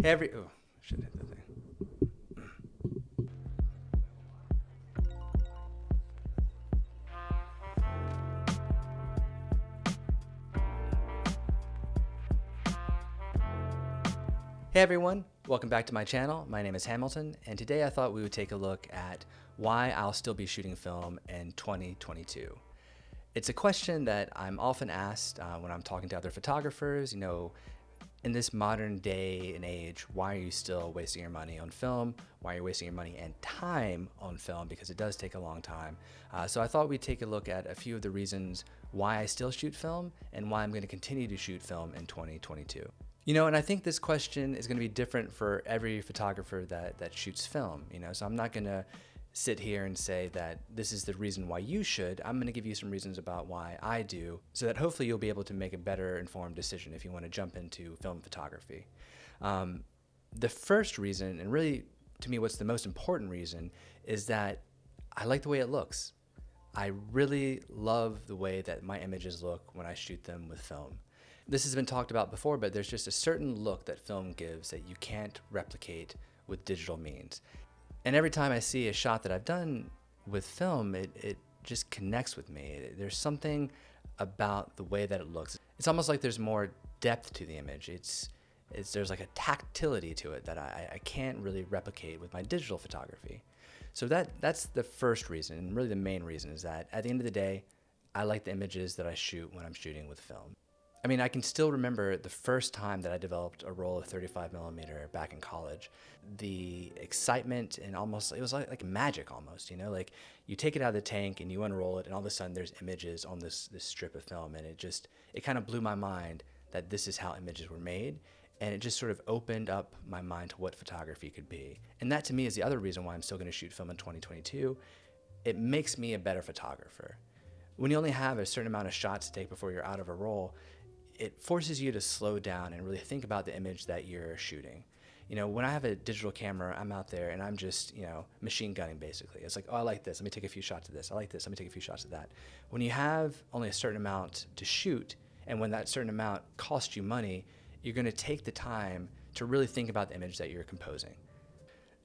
Oh, shouldn't hit the thing. Hey everyone, welcome back to my channel. My name is Hamilton, and today I thought we would take a look at why I'll still be shooting film in 2022. It's a question that I'm often asked when I'm talking to other photographers. You know, in this modern day and age, why are you still wasting your money on film? Why are you wasting your money and time on film? Because it does take a long time. So I thought we'd take a look at a few of the reasons why I still shoot film and why I'm going to continue to shoot film in 2022. You know, and I think this question is going to be different for every photographer that shoots film, you know, so I'm not going to sit here and say that this is the reason why you should. I'm going to give you some reasons about why I do, so that hopefully you'll be able to make a better informed decision if you want to jump into film photography. The first reason, and really to me what's the most important reason, is that I like the way it looks. I really love the way that my images look when I shoot them with film. This has been talked about before, but there's just a certain look that film gives that you can't replicate with digital means. And every time I see a shot that I've done with film, it just connects with me. There's something about the way that it looks. It's almost like there's more depth to the image. There's like a tactility to it that I can't really replicate with my digital photography. So that's the first reason, and really the main reason, is that at the end of the day, I like the images that I shoot when I'm shooting with film. I mean, I can still remember the first time that I developed a roll of 35mm back in college. The excitement and it was like magic almost, you know, like you take it out of the tank and you unroll it and all of a sudden there's images on this strip of film, and it kind of blew my mind that this is how images were made, and it just sort of opened up my mind to what photography could be. And that to me is the other reason why I'm still going to shoot film in 2022. It makes me a better photographer. When you only have a certain amount of shots to take before you're out of a roll, it forces you to slow down and really think about the image that you're shooting. You know, when I have a digital camera, I'm out there and I'm just, you know, machine gunning basically. It's like, oh, I like this, let me take a few shots of this. I like this, let me take a few shots of that. When you have only a certain amount to shoot, and when that certain amount costs you money, you're gonna take the time to really think about the image that you're composing.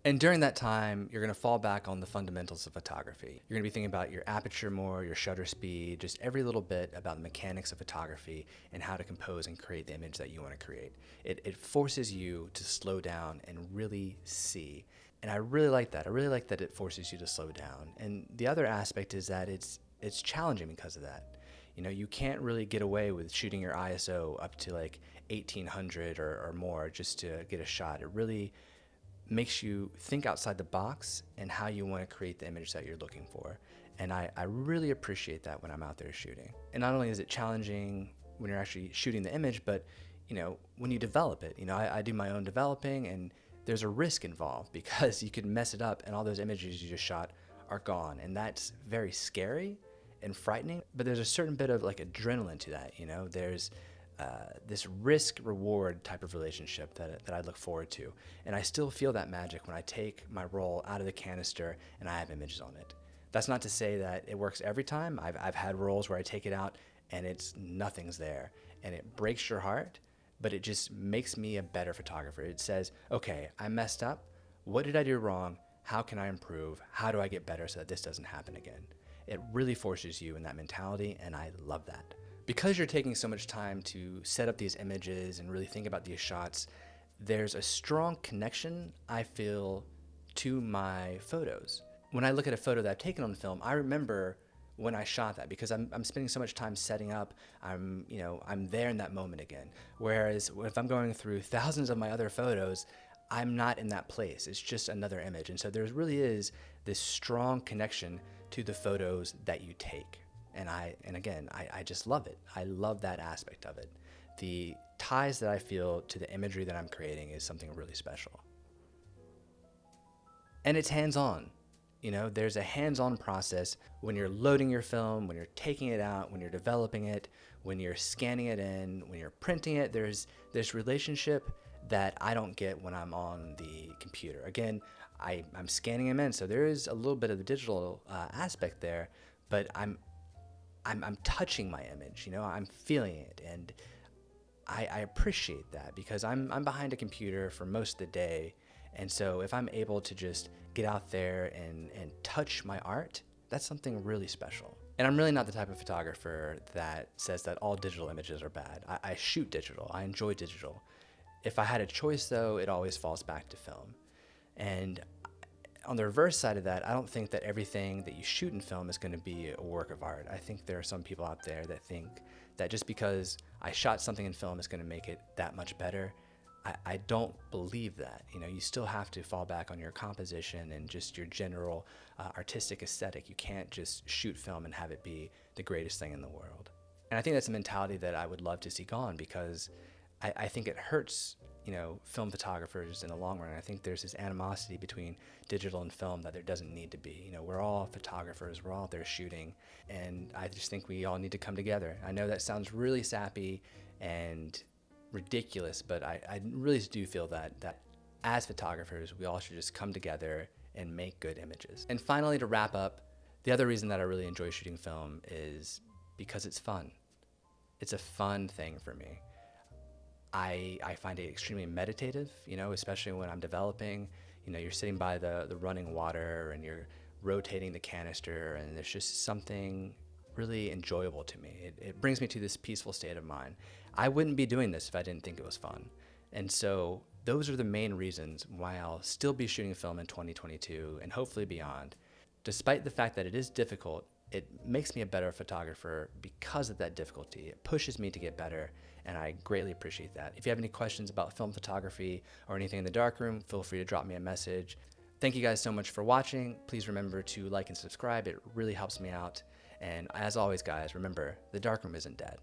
And during that time, you're going to fall back on the fundamentals of photography. You're going to be thinking about your aperture more, your shutter speed, just every little bit about the mechanics of photography and how to compose and create the image that you want to create. It forces you to slow down and really see. And I really like that. I really like that it forces you to slow down. And the other aspect is that it's challenging because of that. You know, you can't really get away with shooting your ISO up to like 1800 or more just to get a shot. It really makes you think outside the box and how you want to create the image that you're looking for. And I really appreciate that when I'm out there shooting. And not only is it challenging when you're actually shooting the image, but you know, when you develop it, you know, I do my own developing, and there's a risk involved because you could mess it up and all those images you just shot are gone. And that's very scary and frightening, but there's a certain bit of like adrenaline to that, you know, there's this risk-reward type of relationship that I look forward to. And I still feel that magic when I take my roll out of the canister and I have images on it. That's not to say that it works every time. I've had rolls where I take it out and nothing's there, and it breaks your heart, but it just makes me a better photographer. It says, okay, I messed up. What did I do wrong? How can I improve? How do I get better so that this doesn't happen again? It really forces you in that mentality, and I love that. Because you're taking so much time to set up these images and really think about these shots, there's a strong connection, I feel, to my photos. When I look at a photo that I've taken on film, I remember when I shot that because I'm spending so much time setting up, I'm there in that moment again. Whereas if I'm going through thousands of my other photos, I'm not in that place. It's just another image. And so there really is this strong connection to the photos that you take. And again, I just love it. I love that aspect of it. The ties that I feel to the imagery that I'm creating is something really special. And it's hands-on. You know, there's a hands-on process when you're loading your film, when you're taking it out, when you're developing it, when you're scanning it in, when you're printing it. There's this relationship that I don't get when I'm on the computer. Again, I'm scanning them in, so there is a little bit of the digital aspect there, but I'm touching my image, you know, I'm feeling it, and I appreciate that because I'm behind a computer for most of the day. And so if I'm able to just get out there and touch my art, that's something really special. And I'm really not the type of photographer that says that all digital images are bad. I shoot digital. I enjoy digital. If I had a choice, though, it always falls back to film. And on the reverse side of that, I don't think that everything that you shoot in film is going to be a work of art. I think there are some people out there that think that just because I shot something in film is going to make it that much better. I don't believe that. You know, you still have to fall back on your composition and just your general artistic aesthetic. You can't just shoot film and have it be the greatest thing in the world. And I think that's a mentality that I would love to see gone because I think it hurts, you know, film photographers in the long run. I think there's this animosity between digital and film that there doesn't need to be. You know, we're all photographers, we're all there shooting, and I just think we all need to come together. I know that sounds really sappy and ridiculous, but I really do feel that as photographers, we all should just come together and make good images. And finally, to wrap up, the other reason that I really enjoy shooting film is because it's fun. It's a fun thing for me. I find it extremely meditative, you know, especially when I'm developing. You know, you're sitting by the running water and you're rotating the canister, and there's just something really enjoyable to me. It brings me to this peaceful state of mind. I wouldn't be doing this if I didn't think it was fun. And so those are the main reasons why I'll still be shooting film in 2022 and hopefully beyond. Despite the fact that it is difficult, it makes me a better photographer because of that difficulty. It pushes me to get better, and I greatly appreciate that. If you have any questions about film photography or anything in the darkroom, feel free to drop me a message. Thank you guys so much for watching. Please remember to like and subscribe. It really helps me out. And as always, guys, remember, the darkroom isn't dead.